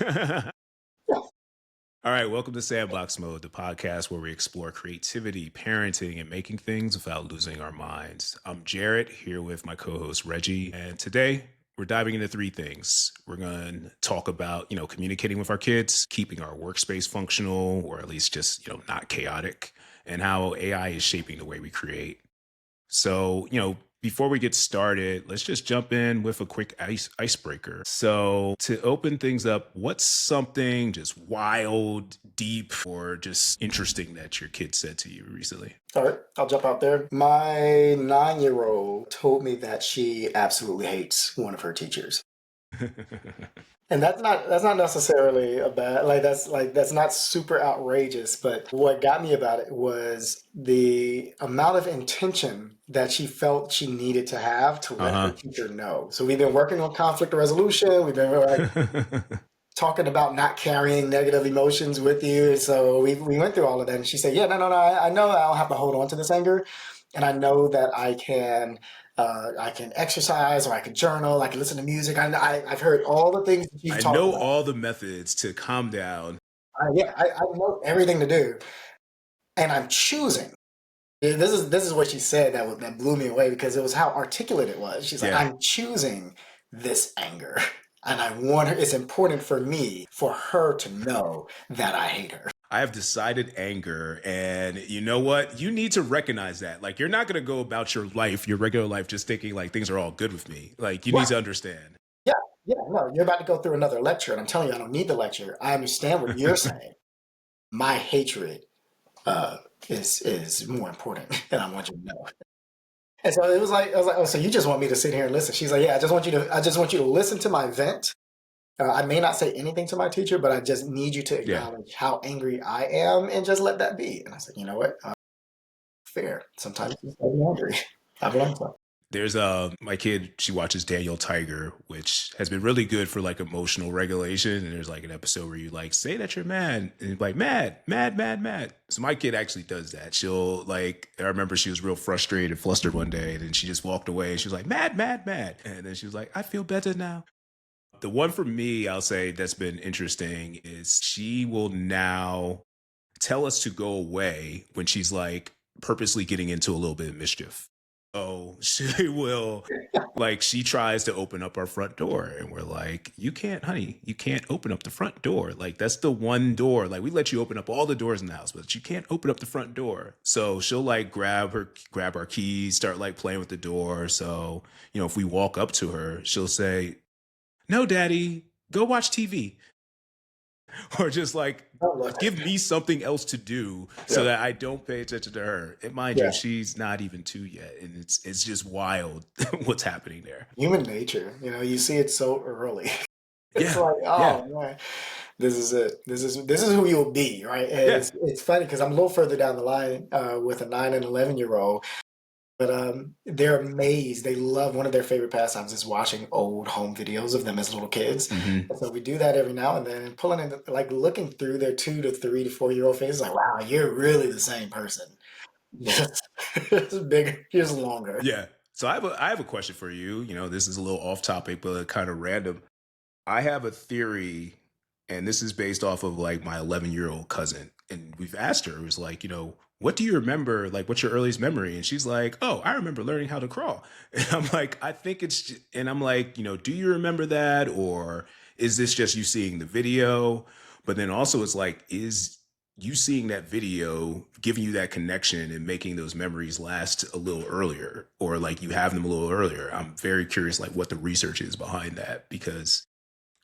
All right, welcome to Sandbox Mode, the podcast where we explore creativity, parenting, and making things without losing our minds. I'm Jarrett, here with my co-host Reggie, and today we're diving into three things. We're going to talk about, communicating with our kids, keeping our workspace functional, or at least just, not chaotic, and how AI is shaping the way we create. So, before we get started, let's just jump in with a quick icebreaker. So, to open things up, what's something just wild, deep, or just interesting that your kid said to you recently? All right, I'll jump out there. My 9-year-old told me that she absolutely hates one of her teachers. And that's not necessarily a bad, that's not super outrageous, but what got me about it was the amount of intention that she felt she needed to have to let her teacher know. So we've been working on conflict resolution. We've been talking about not carrying negative emotions with you. So we went through all of that. And she said, yeah, no, I know I don't have to hold on to this anger. And I know that I can exercise, or I can journal, I can listen to music. I've heard all the things that you've I talked know about. all the methods to calm down. I know everything to do. And I'm choosing. This is what she said that blew me away, because it was how articulate it was. She's like, Yeah. I'm choosing this anger. And I want her, it's important for me for her to know that I hate her. I have decided anger. And you know what? You need to recognize that. Like, you're not going to go about your life, your regular life, just thinking like things are all good with me. Like, you need Right. to understand. Yeah. Yeah. No, you're about to go through another lecture. And I'm telling you, I don't need the lecture. I understand what you're saying. My hatred uh, is more important, and I want you to know. And so it was like, I was like, oh, so you just want me to sit here and listen? She's like, yeah, I just want you to listen to my vent. I may not say anything to my teacher, but I just need you to Yeah. acknowledge how angry I am and just let that be. And I said, you know what? Fair. Sometimes it's angry. I've learned something. There's my kid, she watches Daniel Tiger, which has been really good for like emotional regulation. And there's like an episode where you like say that you're mad, and you're like mad, mad, mad, mad. So my kid actually does that. She'll like, I remember she was real frustrated and flustered one day, and then she just walked away. She was like mad, mad, mad, and then she was like, I feel better now. The one for me, I'll say that's been interesting is she will now tell us to go away when she's like purposely getting into a little bit of mischief. So she will, like, she tries to open up our front door, and we're like, you can't, honey, you can't open up the front door. Like, that's the one door. Like, we let you open up all the doors in the house, but you can't open up the front door. So she'll like grab our keys, start like playing with the door. So, if we walk up to her, she'll say, no, daddy, go watch TV. Or just like give me something else to do so Yeah. that I don't pay attention to her. And mind you, Yeah. she's not even two yet, and it's just wild what's happening there. Human nature. You see it so early. It's Yeah, like, yeah, oh man, this is it. This is who you'll be, right? And yeah. it's funny because I'm a little further down the line with a 9 and 11-year-old, but they're amazed. They love, one of their favorite pastimes is watching old home videos of them as little kids. Hmm. And so we do that every now and then, and pulling in, like looking through their 2 to 3 to 4-year-old faces, like, wow, you're really the same person. Just bigger, just longer. Yeah. So I have a question for you. This is a little off topic, but kind of random. I have a theory, and this is based off of like my 11-year-old cousin. And we've asked her, it was like, what do you remember? Like, what's your earliest memory? And she's like, oh, I remember learning how to crawl. And I'm like, I think and I'm like, do you remember that? Or is this just you seeing the video? But then also it's like, is you seeing that video giving you that connection and making those memories last a little earlier, or like you have them a little earlier? I'm very curious, like what the research is behind that, because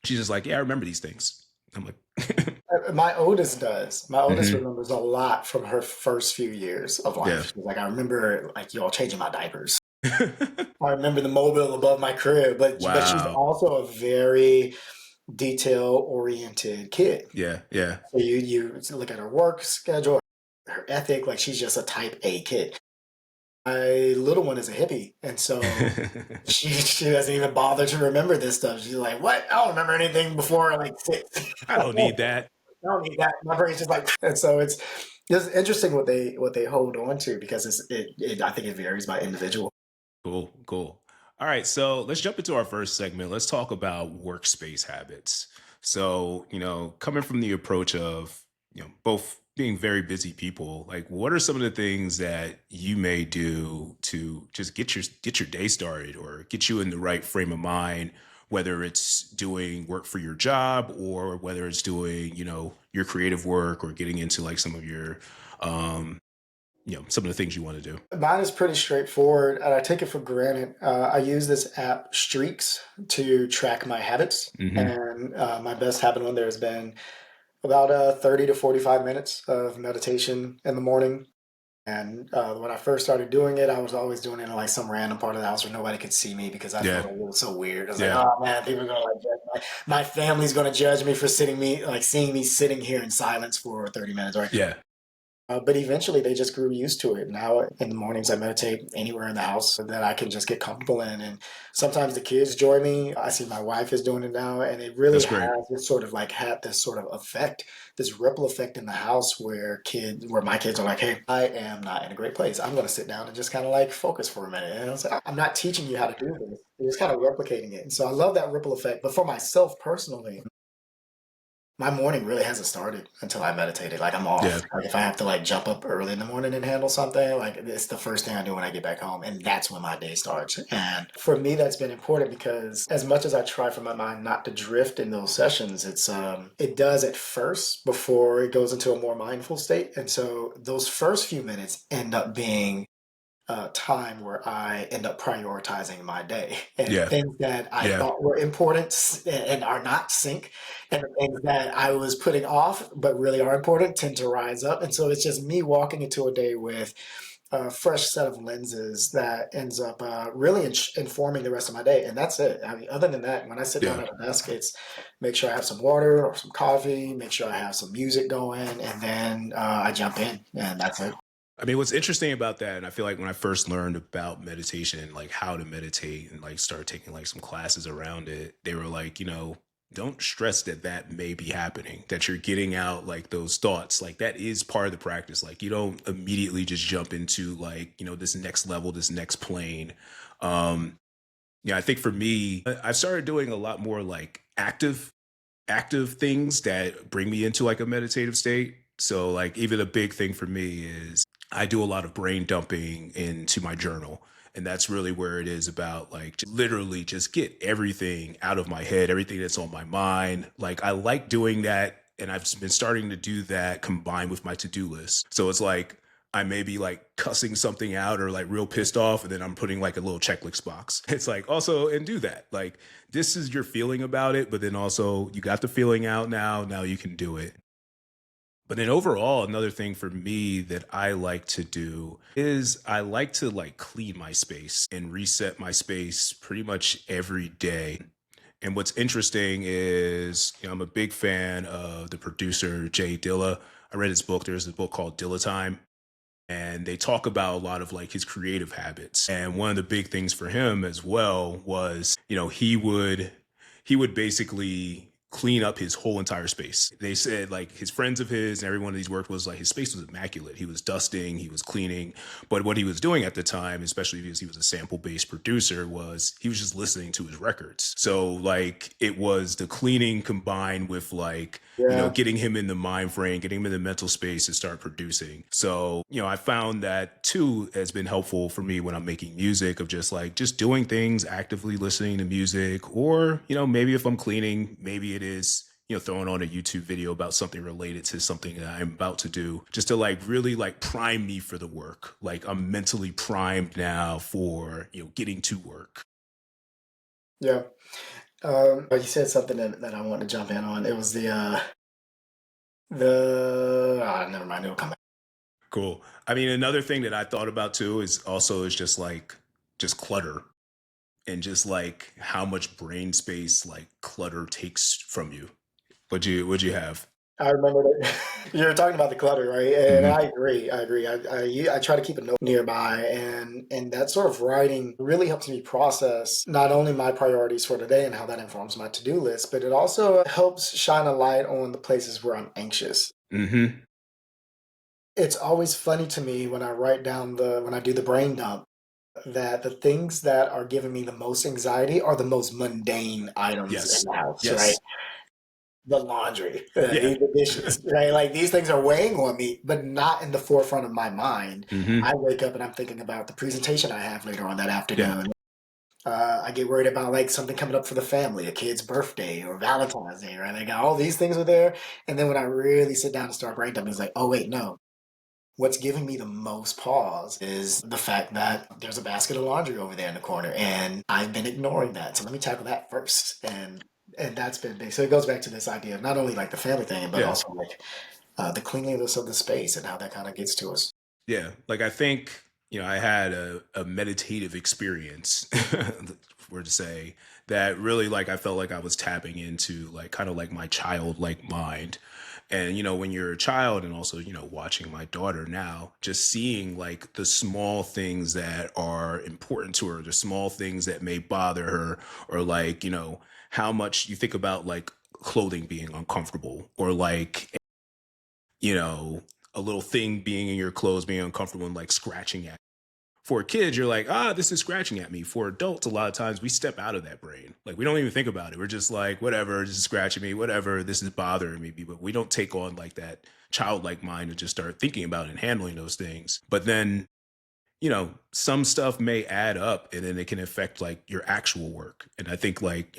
she's just like, yeah, I remember these things. I'm like, My oldest does. My oldest hmm, remembers a lot from her first few years of yeah. life. She's like, I remember like y'all changing my diapers. I remember the mobile above my crib, but she's Wow. also a very detail oriented kid. Yeah, yeah. So you look at her work schedule, her ethic, like she's just a type A kid. My little one is a hippie, and so she doesn't even bother to remember this stuff. She's like, "What? I don't remember anything before like 6." I don't need that. I don't need that. My brain's just like, and so it's interesting what they hold on to, because I think it varies by individual. Cool, cool. All right, so let's jump into our first segment. Let's talk about workspace habits. So, coming from the approach of, both being very busy people, like what are some of the things that you may do to just get your day started or get you in the right frame of mind, whether it's doing work for your job or whether it's doing, your creative work or getting into like some of your um, some of the things you want to do. Mine is pretty straightforward, and I take it for granted. I use this app Streaks to track my habits, Hmm. and my best habit on there has been about 30 to 45 minutes of meditation in the morning. And when I first started doing it, I was always doing it in like some random part of the house where nobody could see me because I felt Yeah. like it was so weird. I was like, Yeah. oh man, people are gonna like judge my family's gonna judge me for seeing me sitting here in silence for 30 minutes, right? Yeah. But eventually they just grew used to it. Now in the mornings I meditate anywhere in the house that I can just get comfortable in. And sometimes the kids join me. I see my wife is doing it now. And it really That's great. has this sort of like had this sort of effect, this ripple effect in the house where my kids are like, hey, I am not in a great place. I'm gonna sit down and just kind of like focus for a minute. And I was like, I'm not teaching you how to do this. You're just kind of replicating it. And so I love that ripple effect. But for myself personally, my morning really hasn't started until I meditated. Like I'm Yeah. off. Like if I have to like jump up early in the morning and handle something, like it's the first thing I do when I get back home, and that's when my day starts. And for me, that's been important because as much as I try for my mind not to drift in those sessions, it does at first before it goes into a more mindful state. And so those first few minutes end up being time where I end up prioritizing my day and Yeah. things that I Yeah. thought were important and are not sync, and the things that I was putting off but really are important tend to rise up. And so it's just me walking into a day with a fresh set of lenses that ends up really informing the rest of my day. And that's it. I mean, other than that, when I sit down Yeah. at a desk, it's make sure I have some water or some coffee, make sure I have some music going, and then I jump in, and that's it. I mean, what's interesting about that, and I feel like when I first learned about meditation and like how to meditate and like start taking like some classes around it, they were like, don't stress that that may be happening, that you're getting out like those thoughts. Like that is part of the practice. Like you don't immediately just jump into like, this next level, this next plane. Um, yeah, I think for me, I've started doing a lot more like active things that bring me into like a meditative state. So like even a big thing for me is I do a lot of brain dumping into my journal. And that's really where it is about like literally just get everything out of my head, everything that's on my mind. Like I like doing that. And I've been starting to do that combined with my to-do list. So it's like I may be like cussing something out or like real pissed off, and then I'm putting like a little checklist box. It's like also, and do that. Like this is your feeling about it, but then also you got the feeling out now. Now you can do it. But then overall, another thing for me that I like to do is I like to like clean my space and reset my space pretty much every day. And what's interesting is, I'm a big fan of the producer Jay Dilla. I read his book. There's a book called Dilla Time, and they talk about a lot of like his creative habits. And one of the big things for him as well was, he would basically clean up his whole entire space. They said like his friends of his and everyone that he's worked was like his space was immaculate. He was dusting, he was cleaning. But what he was doing at the time, especially because he was a sample based producer, was he was just listening to his records. So like it was the cleaning combined with like, Yeah. getting him in the mind frame, getting him in the mental space to start producing. So, I found that too has been helpful for me when I'm making music of just doing things, actively listening to music, or, maybe if I'm cleaning, maybe it is, throwing on a YouTube video about something related to something that I'm about to do, just to like really like prime me for the work. Like I'm mentally primed now for, getting to work. Yeah. But you said something that I want to jump in on. It was never mind. It'll come back. Cool. I mean, another thing that I thought about too is just like, just clutter and just like how much brain space like clutter takes from you. Would you have? I remember that you're talking about the clutter, right? And Hmm. I agree. I agree. I try to keep a note nearby, and that sort of writing really helps me process not only my priorities for today and how that informs my to-do list, but it also helps shine a light on the places where I'm anxious. Hmm. It's always funny to me when when I do the brain dump that the things that are giving me the most anxiety are the most mundane items in Yes. the house, right? Yes. the laundry, Yeah. the dishes, right? Like these things are weighing on me, but not in the forefront of my mind. Hmm. I wake up and I'm thinking about the presentation I have later on that Yeah. afternoon. I get worried about like something coming up for the family, a kid's birthday or Valentine's Day, right? Like all these things are there. And then when I really sit down and start brainstorming, it's like, oh wait, no. What's giving me the most pause is the fact that there's a basket of laundry over there in the corner, and I've been ignoring that. So let me tackle that first, and that's been big. So it goes back to this idea of not only like the family thing, but Yeah. also like the cleanliness of the space and how that kind of gets to us. Yeah. Like I think, I had a meditative experience, were to say, that really like I felt like I was tapping into like kind of like my childlike mind. And when you're a child, and also, watching my daughter now, just seeing like the small things that are important to her, the small things that may bother her, or like, how much you think about like clothing being uncomfortable, or like, you know, a little thing being in your clothes being uncomfortable and like scratching at. For kids, you're like, this is scratching at me. For adults, a lot of times we step out of that brain. Like we don't even think about it. We're just like, whatever, this is scratching me, whatever, this is bothering me. But we don't take on like that childlike mind and just start thinking about and handling those things. But then, some stuff may add up, and then it can affect like your actual work. And I think like,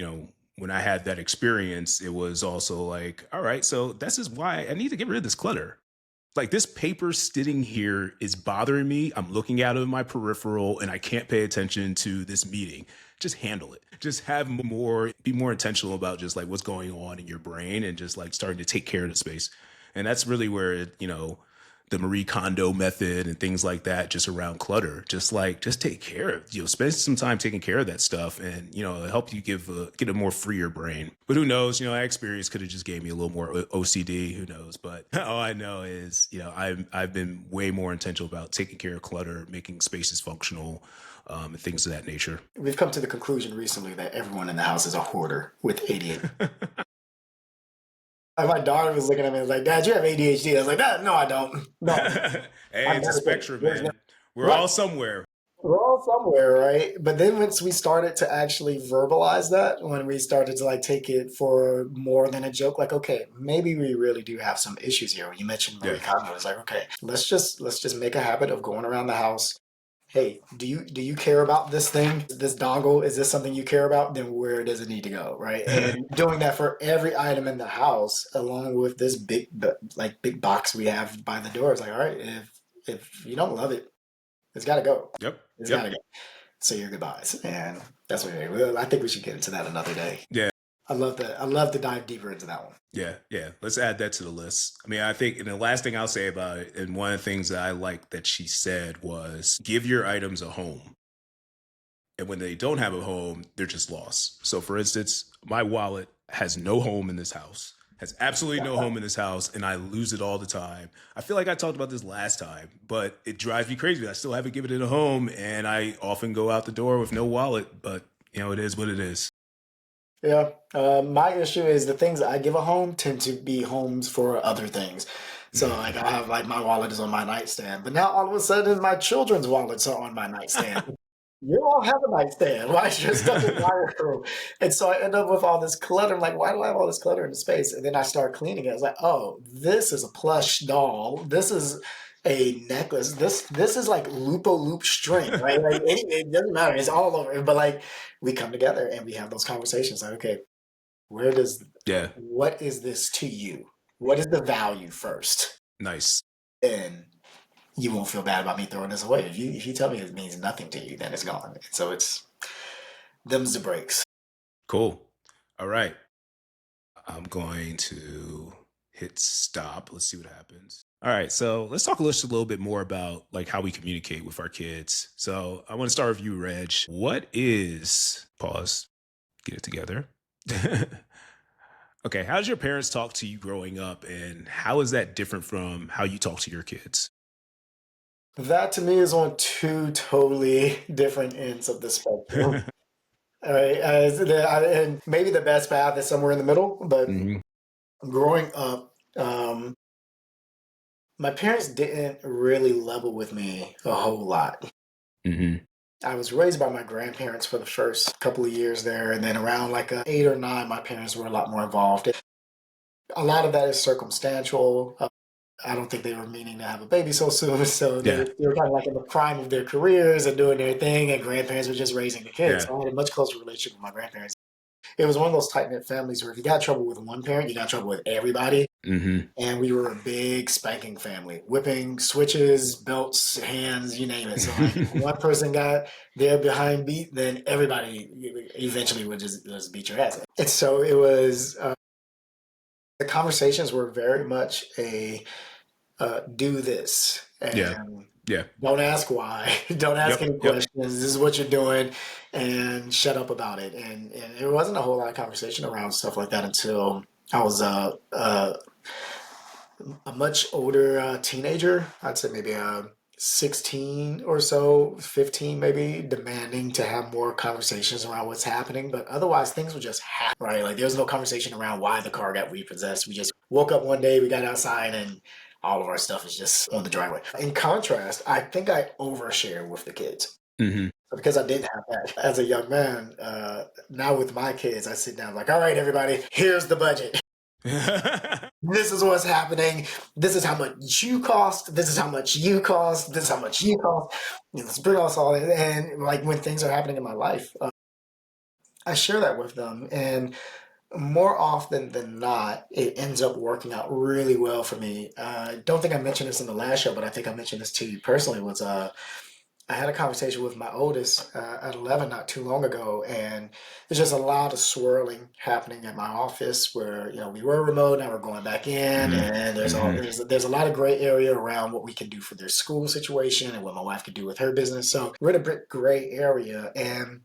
when I had that experience, it was also like, all right, so this is why I need to get rid of this clutter. Like this paper sitting here is bothering me. I'm looking at it in my peripheral and I can't pay attention to this meeting. Just handle it. Just be more intentional about just like what's going on in your brain, and just like starting to take care of the space. And that's really where the Marie Kondo method and things like that, just around clutter, just take care of, spend some time taking care of that stuff, and, it'll help you get a more freer brain. But who knows, that experience could have just gave me a little more OCD, who knows? But all I know is, I've been way more intentional about taking care of clutter, making spaces functional, and things of that nature. We've come to the conclusion recently that everyone in the house is a hoarder with ADHD. And my daughter was looking at me and was like, Dad, you have ADHD. I was like, no, I don't. No, Hey, I'm it's a meditating. spectrum, There's no, man. We're right. all somewhere. We're all somewhere, right? But then once we started to actually verbalize that, when we started to like take it for more than a joke, like, okay, maybe we really do have some issues here. When you mentioned Yeah. Marie Kondo, it's like, okay, let's just make a habit of going around the house. Hey, do you care about this thing? This dongle, is this something you care about? Then where does it need to go, right? And doing that for every item in the house, along with this big box we have by the door, it's like, all right, if you don't love it, it's got to go. Yep. It's got Yep. to go. Say your goodbyes, and that's what I think we should get into that another day. Yeah. I love to dive deeper into that one. Yeah, yeah. Let's add that to the list. I mean, I think, and the last thing I'll say about it, and one of the things that I like that she said was, give your items a home. And when they don't have a home, they're just lost. So, for instance, my wallet has no home in this house, has absolutely no home in this house, and I lose it all the time. I feel like I talked about this last time, but it drives me crazy. I still haven't given it a home, and I often go out the door with no wallet, but it is what it is. Yeah. My issue is the things I give a home tend to be homes for other things. So like I have like my wallet is on my nightstand, but now all of a sudden my children's wallets are on my nightstand. You all have a nightstand. Why is your stuff in my room? And so I end up with all this clutter. I'm like, why do I have all this clutter in the space? And then I start cleaning it. I was like, oh, this is a plush doll. This is a necklace. This is like loop string, right? Like it doesn't matter. It's all over. But like we come together and we have those conversations. Like, okay, where does Yeah, what is this to you? What is the value first? nice. And you won't feel bad about me throwing this away. If you tell me it means nothing to you, then it's gone. So it's them's the breaks. Cool. All right. I'm going to hit stop. Let's see what happens. All right. So let's talk just a little bit more about like how we communicate with our kids. So I want to start with you, Reg. What is pause? Get it together. Okay. How did your parents talk to you growing up, and how is that different from how you talk to your kids? That to me is on two totally different ends of the spectrum. All right, and maybe the best path is somewhere in the middle. But Hmm. growing up, my parents didn't really level with me a whole lot. Hmm. I was raised by my grandparents for the first couple of years there, and then around like 8 or 9, my parents were a lot more involved. A lot of that is circumstantial. I don't think they were meaning to have a baby so soon. So Yeah. they were kind of like in the prime of their careers and doing their thing, and grandparents were just raising the kids. Yeah. So I had a much closer relationship with my grandparents. It was one of those tight knit families where if you got trouble with one parent, you got trouble with everybody. Mm-hmm. And we were a big spanking family, whipping, switches, belts, hands, you name it. So like if one person got their behind beat, then everybody eventually would just beat your ass. And so it was, the conversations were very much a do this Yeah. and Yeah. don't ask why, don't ask Yep. any Yep. questions. This is what you're doing, and shut up about it. And there wasn't a whole lot of conversation around stuff like that until I was a much older teenager. I'd say maybe 16 or so, 15 maybe, demanding to have more conversations around what's happening. But otherwise, things would just happen, right? Like there was no conversation around why the car got repossessed. We just woke up one day, we got outside, and all of our stuff is just on the driveway. In contrast, I think I overshare with the kids. Mm-hmm. Because I didn't have that as a young man. Now with my kids, I sit down like, all right, everybody, here's the budget. This is what's happening. This is how much you cost. This is how much you cost. This is how much you cost. Let's bring us all in. And like when things are happening in my life, I share that with them. And more often than not, it ends up working out really well for me. I don't think I mentioned this in the last show, but I think I mentioned this to you personally. Was I had a conversation with my oldest at 11 not too long ago, and there's just a lot of swirling happening at my office where, we were remote, now we're going back in, and there's a lot of gray area around what we can do for their school situation and what my wife could do with her business. So we're in a bit gray area, and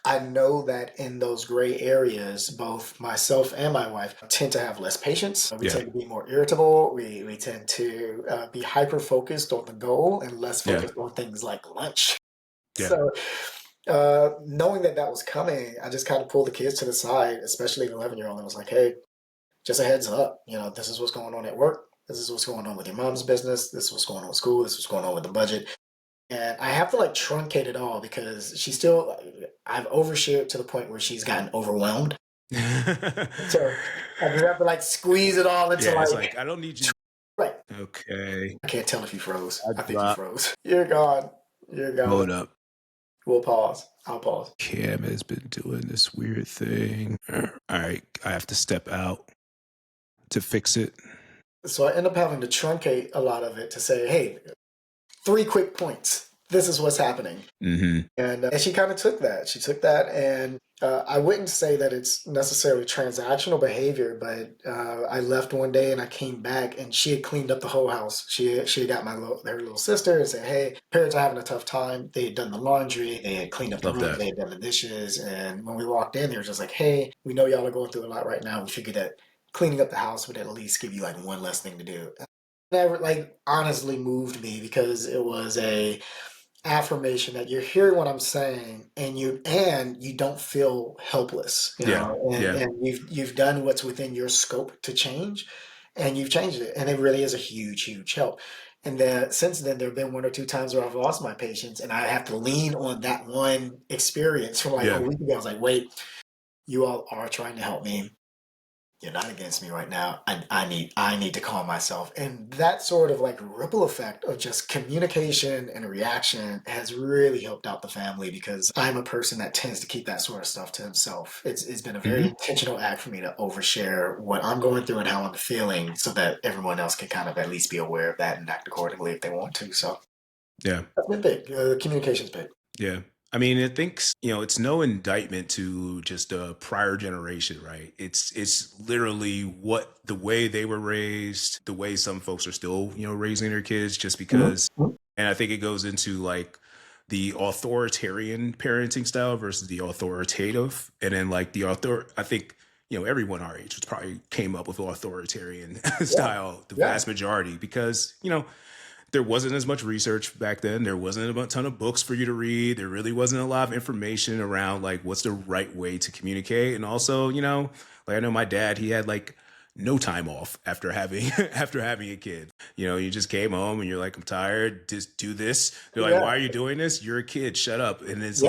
I know that in those gray areas, both myself and my wife tend to have less patience. We tend to be more irritable. We tend to be hyper focused on the goal and less focused on things like lunch. Yeah. So knowing that was coming, I just kind of pulled the kids to the side, especially the 11-year-old, and was like, hey, just a heads up. This is what's going on at work. This is what's going on with your mom's business. This is what's going on with school. This is what's going on with the budget. And I have to truncate it all because I've overshared to the point where she's gotten overwhelmed. So I just have to squeeze it all into it's like, I don't need you. Right. Okay. I can't tell if you froze. I think you froze. You're gone. You're gone. Hold up. We'll pause. I'll pause. Cam has been doing this weird thing. All right. I have to step out to fix it. So I end up having to truncate a lot of it to say, hey, 3 quick points. This is what's happening. Mm-hmm. And she kind of took that. She took that, and I wouldn't say that it's necessarily transactional behavior, but I left one day and I came back and she had cleaned up the whole house. She had got her little sister and said, hey, parents are having a tough time. They had done the laundry. They had cleaned up the room. They had done the dishes. And when we walked in, they were just like, hey, we know y'all are going through a lot right now. We figured that cleaning up the house would at least give you one less thing to do. That honestly moved me because it was a affirmation that you're hearing what I'm saying and you don't feel helpless, and you've done what's within your scope to change, and you've changed it, and it really is a huge help. And then since then there have been 1 or 2 times where I've lost my patience and I have to lean on that one experience from a week ago. I was like, wait, you all are trying to help me. You're not against me right now. I need to calm myself. And that sort of ripple effect of just communication and reaction has really helped out the family because I'm a person that tends to keep that sort of stuff to himself. It's been a very intentional act for me to overshare what I'm going through and how I'm feeling so that everyone else can kind of at least be aware of that and act accordingly if they want to. So that's been big. Communication's big. Yeah. I mean, I think, it's no indictment to just a prior generation, right? It's literally the way they were raised, the way some folks are still, raising their kids just because. And I think it goes into the authoritarian parenting style versus the authoritative. And then I think, everyone our age was probably came up with authoritarian style, the vast majority, because, there wasn't as much research back then. There wasn't a ton of books for you to read. There really wasn't a lot of information around what's the right way to communicate. And also, I know my dad, he had no time off after having a kid. You just came home and you're like, I'm tired. Just do this. They're like, why are you doing this? You're a kid. Shut up. And it's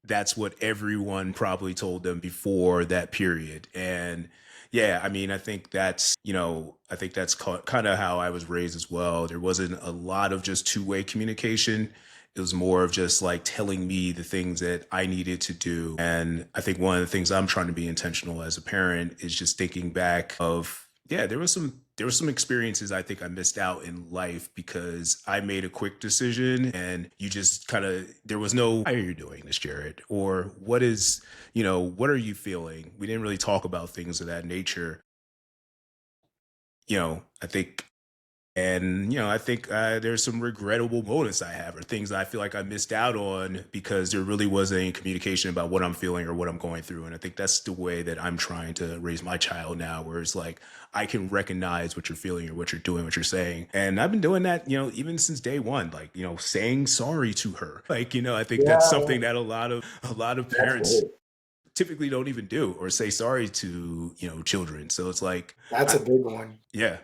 that's what everyone probably told them before that period. And Yeah, I mean, I think that's, I think that's kind of how I was raised as well. There wasn't a lot of just two-way communication. It was more of just like telling me the things that I needed to do. And I think one of the things I'm trying to be intentional as a parent is just thinking back of, yeah, there were some experiences I think I missed out in life because I made a quick decision and you just kind of, there was no, why are you doing this, Jared? Or what are you feeling? We didn't really talk about things of that nature. I think, and, I think there's some regrettable moments I have or things that I feel like I missed out on because there really wasn't any communication about what I'm feeling or what I'm going through. And I think that's the way that I'm trying to raise my child now, where it's like, I can recognize what you're feeling or what you're doing, what you're saying. And I've been doing that, even since day one, like, saying sorry to her. Like, I think that's Yeah, something that a lot of that's parents good. typically don't even do or say sorry to, children. So it's like, That's I, a big one. yeah,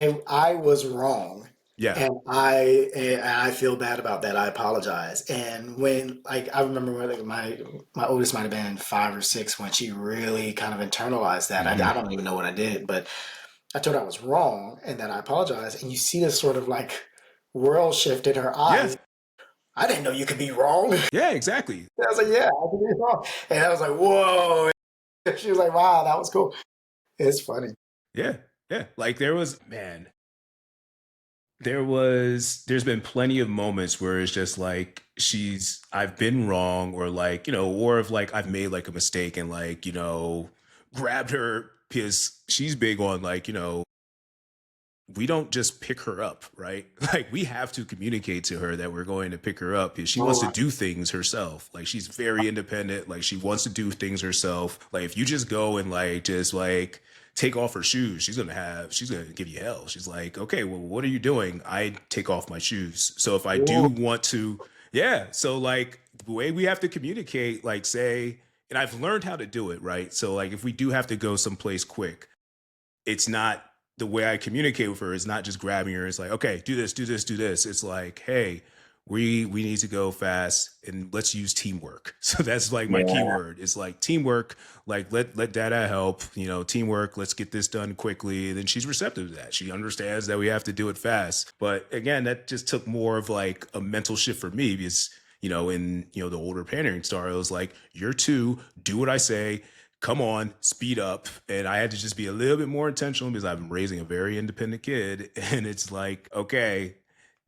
And I was wrong. yeah. And I feel bad about that. I apologize. And when like I remember when like my oldest might have been 5 or 6 when she really kind of internalized that. I Hmm. don't even know what I did, but I told her I was wrong and that I apologized. And you see this sort of like world shift in her Yeah, eyes. I didn't know you could be wrong. yeah, exactly. I was like, yeah, I could be wrong. And I was like, whoa. She was like, wow, that was cool. It's funny. Yeah, yeah. Like there's been plenty of moments where it's just like I've been wrong or like, or if like I've made like a mistake and like, grabbed her because she's big on like, we don't just pick her up, right? Like we have to communicate to her that we're going to pick her up because she wants to Oh, do things herself. Like she's very independent. Like she wants to do things herself. Like if you just go and like just like take off her shoes, she's gonna give you hell. She's like, okay, well, what are you doing? I take off my shoes. So if I do whoa. want to, yeah. So like the way we have to communicate, like say, and I've learned how to do it, right? So like if we do have to go someplace quick, it's not the way I communicate with her is not just grabbing her. It's like, okay, do this, do this, do this. It's like, hey, we need to go fast and let's use teamwork. So that's like my key Yeah. word. It's like teamwork, like let dada help, teamwork, let's get this done quickly. And then she's receptive to that. She understands that we have to do it fast. But again, that just took more of like a mental shift for me because in the older parenting style, it was like, you're two, do what I say, come on, speed up. And I had to just be a little bit more intentional because I'm raising a very independent kid. And it's like, okay,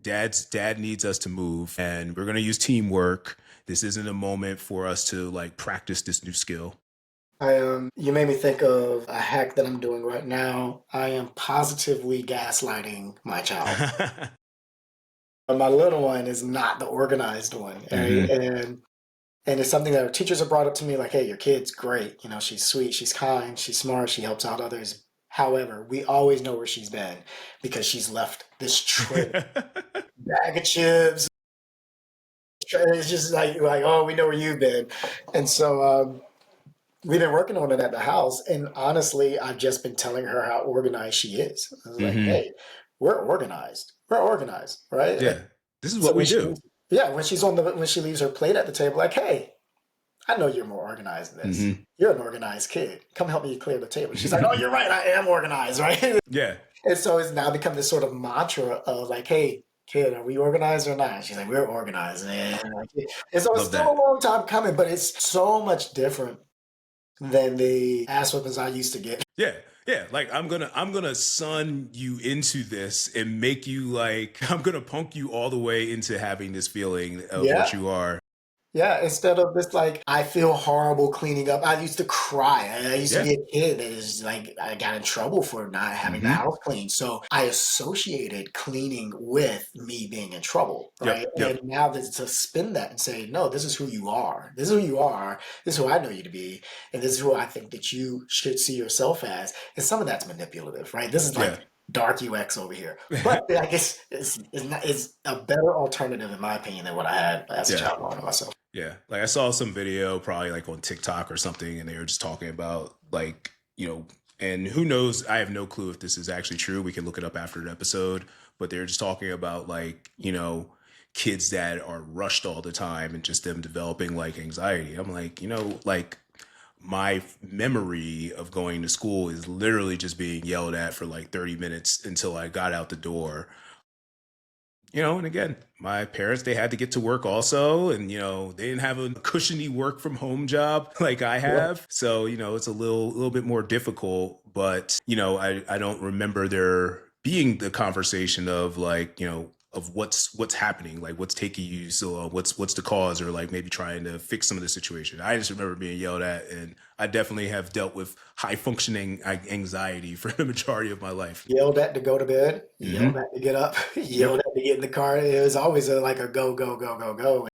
dad needs us to move and we're going to use teamwork. This isn't a moment for us to like practice this new skill. You made me think of a hack that I'm doing right now. I am positively gaslighting my child. But my little one is not the organized one, right? Hmm. And it's something that our teachers have brought up to me, like, hey, your kid's great. She's sweet, she's kind, she's smart, she helps out others. However, we always know where she's been because she's left this tray, bag of chips. It's just like, oh, we know where you've been. And so we've been working on it at the house. And honestly, I've just been telling her how organized she is. I was like, Hmm. hey, we're organized. We're organized, right? And Yeah. This is so what we do. yeah, when she leaves her plate at the table, like, hey, I know you're more organized than this. Hmm. You're an organized kid. Come help me clear the table. She's like, oh, you're right. I am organized, right? Yeah. And so it's now become this sort of mantra of like, hey, kid, are we organized or not? She's like, we're organized, man. And so it's Love still a that. long time coming, but it's so much different than the ass whippings I used to get. Yeah. Yeah. Like I'm gonna son you into this and make you like I'm gonna punk you all the way into having this feeling of what Yeah. you are. Yeah, instead of this, like, I feel horrible cleaning up. I used to cry. I used to Yeah. be a kid that is like, I got in trouble for not having the Hmm. house clean. So I associated cleaning with me being in trouble, right? Yep. Yep. And now to spin that and say, no, this is who you are. This is who you are. This is who I know you to be. And this is who I think that you should see yourself as. And some of that's manipulative, right? This is Yeah. like dark UX over here. But I guess it's a better alternative, in my opinion, than what I had as a Yeah. child growing up myself. Yeah. Like I saw some video probably like on TikTok or something, and they were just talking about like, and who knows, I have no clue if this is actually true. We can look it up after the episode, but they're just talking about like, kids that are rushed all the time and just them developing like anxiety. I'm like, like my memory of going to school is literally just being yelled at for like 30 minutes until I got out the door. And again, my parents, they had to get to work also. And, they didn't have a cushiony work from home job like I Yeah. have. So, it's a little bit more difficult. But, I don't remember there being the conversation of like, of what's happening, like what's taking you so long, what's the cause, or like maybe trying to fix some of the situation. I just remember being yelled at, and I definitely have dealt with high functioning anxiety for the majority of my life. Yelled at to go to bed, yelled Hmm. at to get up, Yep. yelled at to get in the car. It was always like a go, go, go, go, go.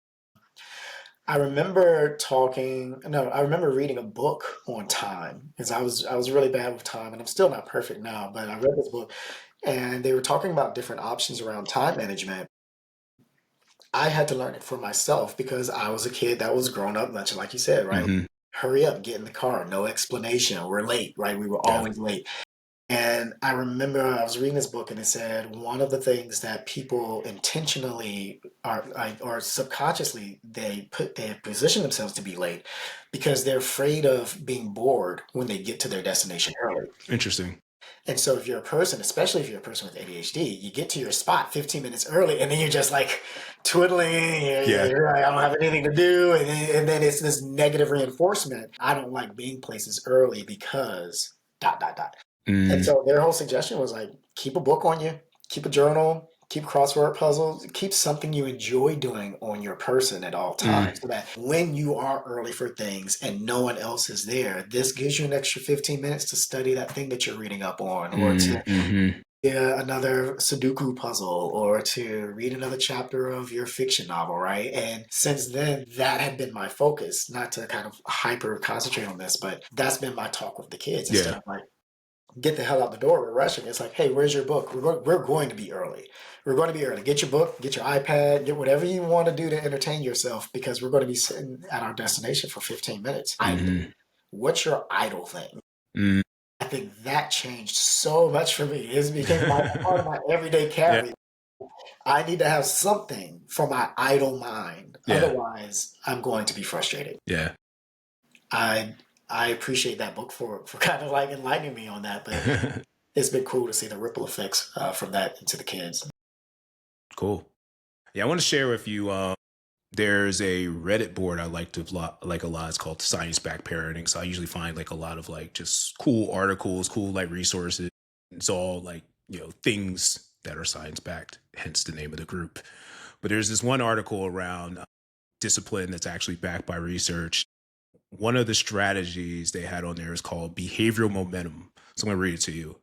I remember I remember reading a book on time because I was really bad with time, and I'm still not perfect now, but I read this book and they were talking about different options around time management. I had to learn it for myself because I was a kid that was grown up, much like you said, right? Hmm. Hurry up, get in the car, no explanation. We're late, right? We were Yeah. always late. And I remember I was reading this book and it said one of the things that people intentionally are like, or subconsciously they position themselves to be late because they're afraid of being bored when they get to their destination early. Interesting. And so if you're a person, especially if you're a person with ADHD, you get to your spot 15 minutes early and then you're just like twiddling, Yeah. you're like, I don't have anything to do. And then it's this negative reinforcement. I don't like being places early because dot, dot, dot. And Mm, so their whole suggestion was like, keep a book on you, keep a journal, keep crossword puzzles, keep something you enjoy doing on your person at all times. mm, So that when you are early for things and no one else is there, this gives you an extra 15 minutes to study that thing that you're reading up on, or to mm-hmm. get another Sudoku puzzle, or to read another chapter of your fiction novel, right? And since then, that had been my focus, not to kind of hyper concentrate on this, but that's been my talk with the kids instead Yeah. of like, get the hell out the door. We're rushing. It's like, hey, where's your book? We're going to be early. We're going to be early. Get your book, get your iPad, get whatever you want to do to entertain yourself because we're going to be sitting at our destination for 15 minutes. Mm-hmm. What's your idle thing? Mm, I think that changed so much for me. It became my part of my everyday yeah. carry. I need to have something for my idle mind. Yeah. Otherwise, I'm going to be frustrated. Yeah. I I appreciate that book for kind of like enlightening me on that, but it's been cool to see the ripple effects from that into the kids. Cool. Yeah, I want to share with you. There's a Reddit board I like a lot. It's called Science Back Parenting. So I usually find like a lot of like just cool articles, cool like resources. It's all like things that are science backed. Hence the name of the group. But there's this one article around discipline that's actually backed by research. One of the strategies they had on there is called behavioral momentum. So I'm going to read it to you.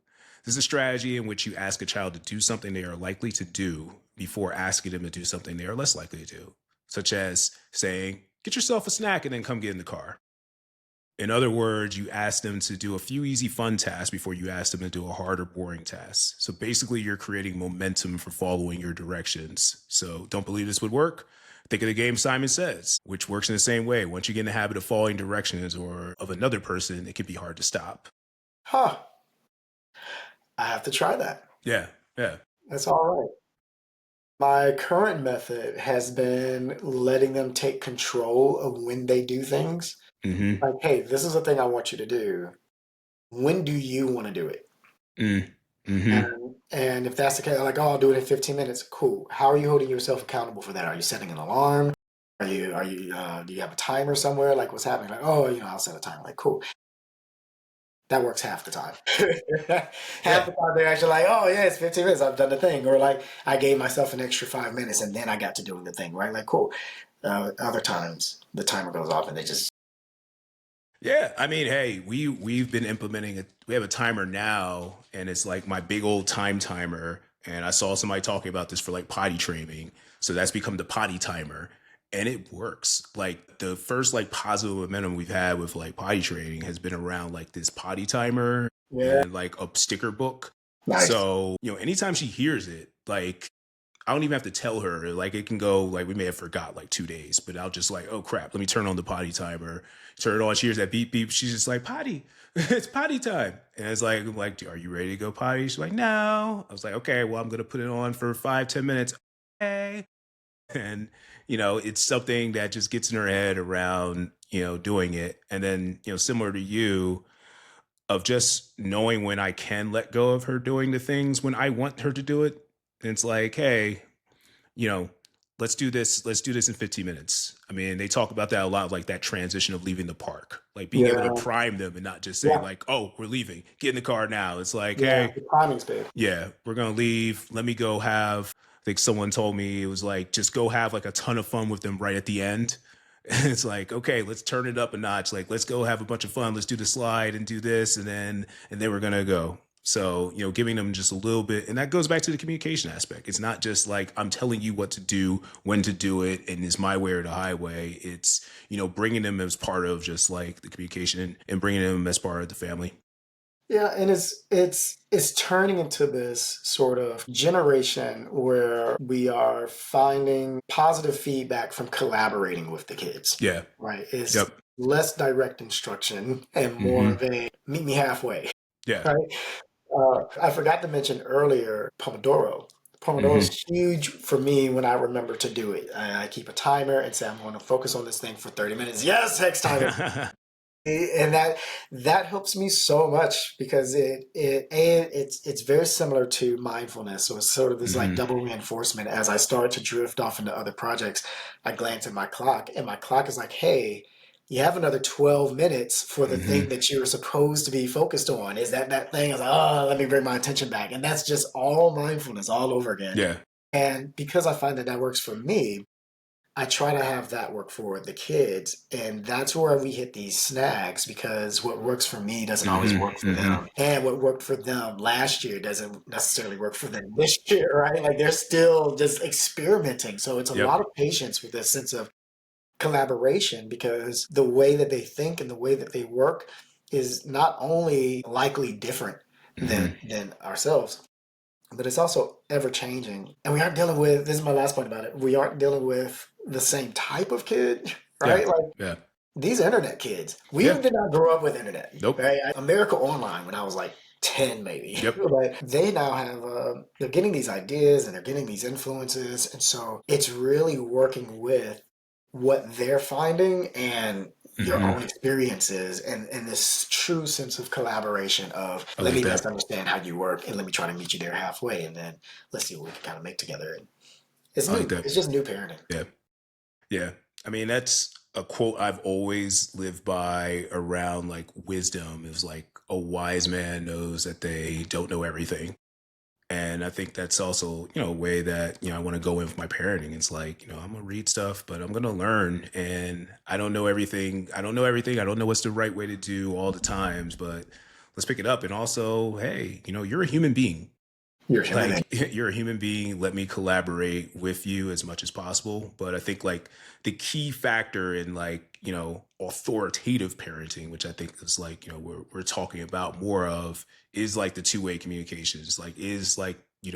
This is a strategy in which you ask a child to do something they are likely to do before asking them to do something they are less likely to do, such as saying, get yourself a snack and then come get in the car. In other words, you ask them to do a few easy, fun tasks before you ask them to do a hard or boring task. So basically, you're creating momentum for following your directions. So don't believe this would work? Think of the game Simon Says, which works in the same way. Once you get in the habit of following directions or of another person, it can be hard to stop. Huh. I have to try that. Yeah, yeah. That's all right. My current method has been letting them take control of when they do things. Mm-hmm. Like, hey, this is a thing I want you to do. When do you want to do it? Mm. Mm-hmm. And if that's the case, like, oh, I'll do it in 15 minutes. Cool. How are you holding yourself accountable for that? Are you setting an alarm? Do you have a timer somewhere? Like, what's happening? Like, oh, I'll set a timer. Like, cool. That works half the time. Half Yeah. the time they're actually like, oh, yeah, it's 15 minutes. I've done the thing. Or like, I gave myself an extra 5 minutes and then I got to doing the thing, right? Like, cool. Other times the timer goes off and they just, Yeah, I mean, hey, we've been implementing it. We have a timer now, and it's like my big old time timer. And I saw somebody talking about this for like potty training, so that's become the potty timer, and it works. Like the first like positive momentum we've had with like potty training has been around like this potty timer yeah, and like a sticker book. nice. So anytime she hears it, like I don't even have to tell her. Like it can go like we may have forgot like 2 days, but I'll just like, oh crap, let me turn on the potty timer. Turn it on. She hears that beep beep. She's just like potty. It's potty time. And it's like, I'm like, are you ready to go potty? She's like, no. I was like, okay, well, I'm gonna put it on for 5, 10 minutes. Okay. And, it's something that just gets in her head around, doing it. And then, similar to you, of just knowing when I can let go of her doing the things when I want her to do it. And it's like, hey, you know, let's do this. Let's do this in 15 minutes. I mean, they talk about that a lot, like that transition of leaving the park, like being able to Yeah, prime them and not just say yeah, like, oh, we're leaving, get in the car now. It's like, yeah. hey, The timing's big. yeah, we're going to leave. Let me go have, I think someone told me it was like, just go have like a ton of fun with them right at the end. And it's like, okay, let's turn it up a notch. Like, let's go have a bunch of fun. Let's do the slide and do this. And then we're going to go. So, giving them just a little bit. And that goes back to the communication aspect. It's not just like, I'm telling you what to do, when to do it, and it's my way or the highway. It's, bringing them as part of just like the communication and bringing them as part of the family. Yeah, and it's turning into this sort of generation where we are finding positive feedback from collaborating with the kids, Yeah. right? It's Yep. less direct instruction and more Hmm. of a meet me halfway, Yeah. right? I forgot to mention earlier Pomodoro. Pomodoro Hmm. is huge for me when I remember to do it. I keep a timer and say I'm going to focus on this thing for 30 minutes. Yes, next time. And that helps me so much because it's very similar to mindfulness. So it's sort of this like Hmm. double reinforcement. As I start to drift off into other projects, I glance at my clock, and my clock is like, "Hey, you have another 12 minutes for the Hmm. thing that you're supposed to be focused on." Is that thing? I was like, "Oh, let me bring my attention back," and that's just all mindfulness all over again. Yeah. And because I find that that works for me, I try to have that work for the kids, and that's where we hit these snags because what works for me doesn't always Hmm. work for Hmm. them. And what worked for them last year doesn't necessarily work for them this year, right? Like they're still just experimenting. So it's a Yep. lot of patience with this sense of collaboration because the way that they think and the way that they work is not only likely different Hmm. than ourselves, but it's also ever changing. And we aren't dealing with, this is my last point about it, we aren't dealing with the same type of kid, Yeah. right? Like Yeah. these internet kids, we Yeah. did not grow up with internet, Nope. right? America Online when I was like 10 maybe, Yep. but they now have, they're getting these ideas and they're getting these influences. And so it's really working with what they're finding and your Hmm. own experiences and this true sense of collaboration of I let like me that. best understand how you work and let me try to meet you there halfway and then let's see what we can kind of make together. And it's I like new. that. It's just new parenting. Yeah. Yeah. I mean, that's a quote I've always lived by around like wisdom is like a wise man knows that they don't know everything. And I think that's also, a way that, I want to go in with my parenting. It's like, I'm going to read stuff, but I'm going to learn. And I don't know everything. I don't know everything. I don't know what's the right way to do all the times, but let's pick it up. And also, hey, you're a human being. You're a human being. Like you're a human being. Let me collaborate with you as much as possible. But I think like the key factor in like, authoritative parenting, which I think is like, we're talking about more of is like the two-way communications. Like is like, you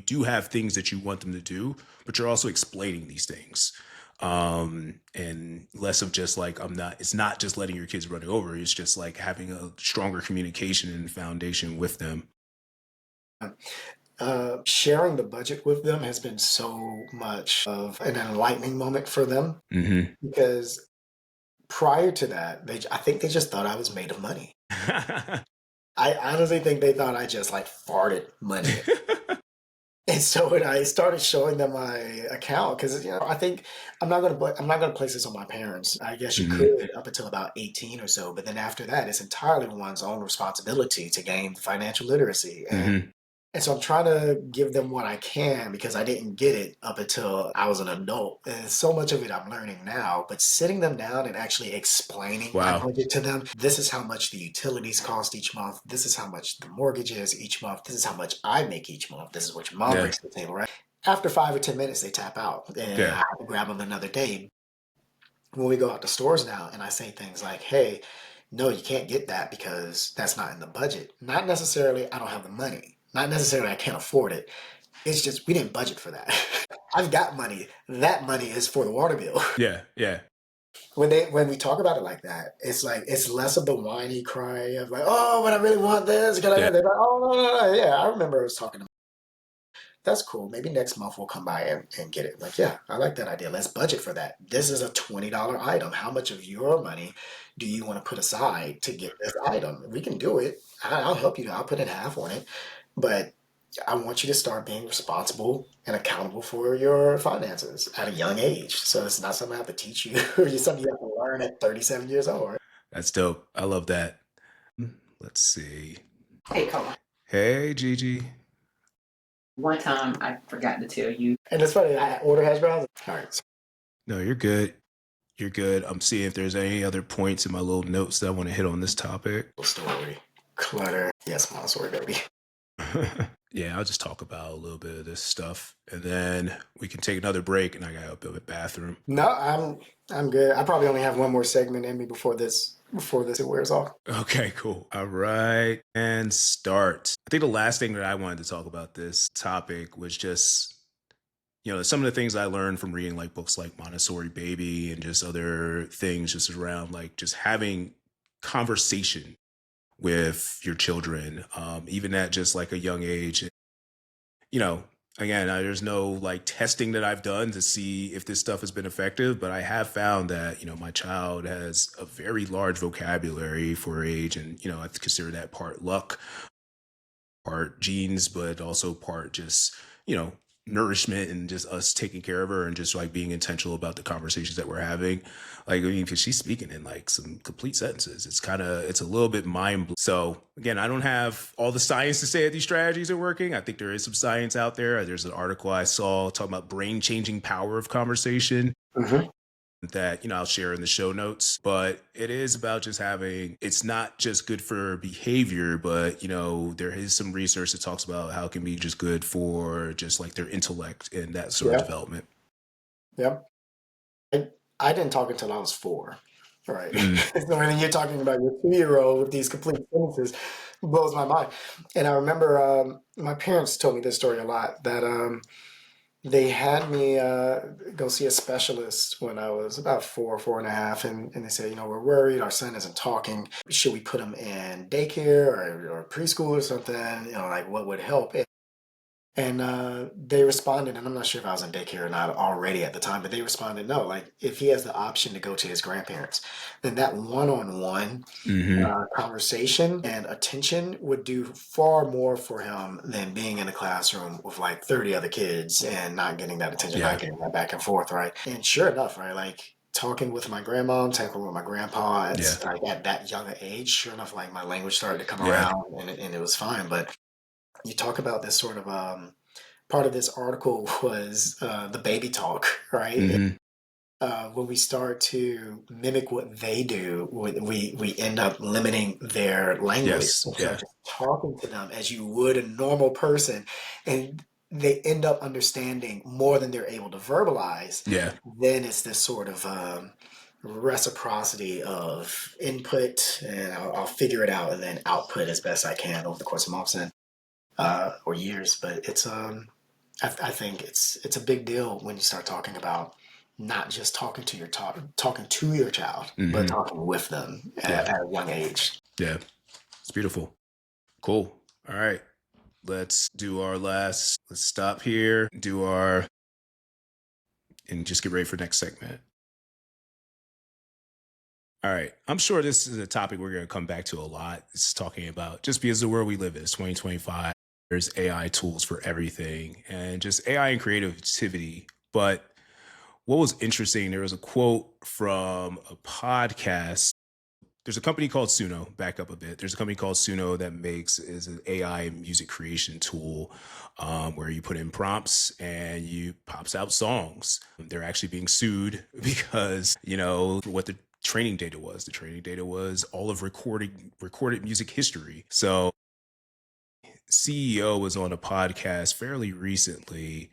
do have things that you want them to do, but you're also explaining these things. And less of just like it's not just letting your kids run it over. It's just like having a stronger communication and foundation with them. Sharing the budget with them has been so much of an enlightening moment for them Hmm. because prior to that, I think they just thought I was made of money. I honestly think they thought I just like farted money. And so when I started showing them my account, because I think I'm not gonna place this on my parents. I guess you Hmm. could up until about 18 or so, but then after that, it's entirely one's own responsibility to gain financial literacy. Hmm. And so I'm trying to give them what I can because I didn't get it up until I was an adult. And so much of it I'm learning now, but sitting them down and actually explaining my Wow. budget to them, this is how much the utilities cost each month. This is how much the mortgage is each month. This is how much I make each month. This is what your mom Yeah. brings to the table, right? After 5 or 10 minutes, they tap out and I Yeah. have to grab them another day. When we go out to stores now and I say things like, hey, no, you can't get that because that's not in the budget. Not necessarily I don't have the money. Not necessarily I can't afford it. It's just we didn't budget for that. I've got money. That money is for the water bill. Yeah. Yeah. When we talk about it like that, it's like it's less of the whiny cry of like, oh, but I really want this. Can I? Yeah. They're like, oh no, no, no, yeah. I remember I was talking that's cool. Maybe next month we'll come by and get it. Like, yeah, I like that idea. Let's budget for that. This is a $20 item. How much of your money do you want to put aside to get this item? We can do it. I'll help you. I'll put in half on it. But I want you to start being responsible and accountable for your finances at a young age. So it's not something I have to teach you. It's something you have to learn at 37 years old. Right? That's dope. I love that. Let's see. Hey, Cole. Hey, Gigi. One time I forgot to tell you. And it's funny, I order hash browns. All right. No, you're good. You're good. I'm seeing if there's any other points in my little notes that I want to hit on this topic. Story. Clutter. Yes, my story, baby. Yeah, I'll just talk about a little bit of this stuff, and then we can take another break, and I gotta go to the bathroom. No, I'm good. I probably only have one more segment in me before this it wears off. Okay, cool. All right, and start. I think the last thing that I wanted to talk about this topic was just, some of the things I learned from reading like books like Montessori Baby and just other things just around like just having conversation with your children, even at just like a young age. Again, there's no like testing that I've done to see if this stuff has been effective, but I have found that, my child has a very large vocabulary for age. And, I consider that part luck, part genes, but also part just, nourishment and just us taking care of her and just like being intentional about the conversations that we're having. Like, because she's speaking in like some complete sentences. It's a little bit mind blowing. So again, I don't have all the science to say that these strategies are working. I think there is some science out there. There's an article I saw talking about brain changing power of conversation. Mm-hmm. That, I'll share in the show notes, but it is about just it's not just good for behavior, but, there is some research that talks about how it can be just good for just like their intellect and that sort of development. Yep. I didn't talk until I was 4. Right. So when you're talking about your 2-year-old with these complete sentences, it blows my mind. And I remember my parents told me this story a lot, that they had me go see a specialist when I was about 4.5, and they said, we're worried, our son isn't talking. Should we put him in daycare or preschool or something? Like what would help? And they responded, and I'm not sure if I was in daycare or not already at the time, but they responded, no, like if he has the option to go to his grandparents, then that one-on-one conversation and attention would do far more for him than being in a classroom with like 30 other kids and not getting that attention, not getting that back and forth, right? And sure enough, right, like talking with my grandmom, talking with my grandpa, like at that younger age, sure enough, like my language started to come around and it was fine. But you talk about this sort of part of this article was the baby talk, right? Mm-hmm. When we start to mimic what they do, we end up limiting their language. Yes. So just talking to them as you would a normal person, and they end up understanding more than they're able to verbalize. Yeah. Then it's this sort of reciprocity of input, and I'll figure it out, and then output as best I can over the course of months or years. But it's I think it's a big deal when you start talking about not just talking to your child, mm-hmm. but talking with them at a young age. Yeah, it's beautiful. Cool. All right, let's stop here, and just get ready for next segment. All right, I'm sure this is a topic we're going to come back to a lot. It's talking about just because the world we live in is 2025. There's AI tools for everything and just AI and creativity. But what was interesting, there was a quote from a podcast. There's a company called Suno, back up a bit. There's a company called Suno that is an AI music creation tool where you put in prompts and you pops out songs. They're actually being sued because, what the training data was. The training data was all of recorded music history. So CEO was on a podcast fairly recently,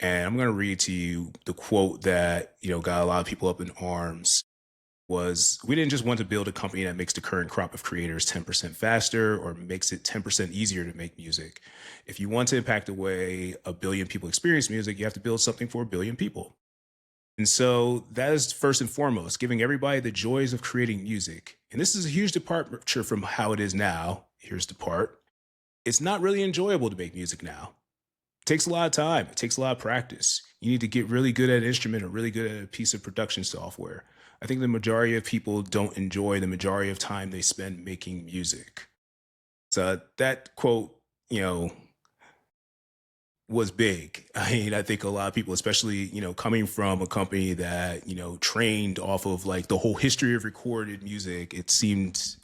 and I'm going to read to you the quote that, got a lot of people up in arms. Was, we didn't just want to build a company that makes the current crop of creators 10% faster or makes it 10% easier to make music. If you want to impact the way 1 billion people experience music, you have to build something for 1 billion people. And so that is first and foremost, giving everybody the joys of creating music. And this is a huge departure from how it is now. Here's the part. It's not really enjoyable to make music now. takes a lot of time. It takes a lot of practice. You need to get really good at an instrument or really good at a piece of production software. I think the majority of people don't enjoy the majority of time they spend making music. So that quote, you know, was big. I mean, I think a lot of people, especially, coming from a company that, trained off of like the whole history of recorded music, it seemed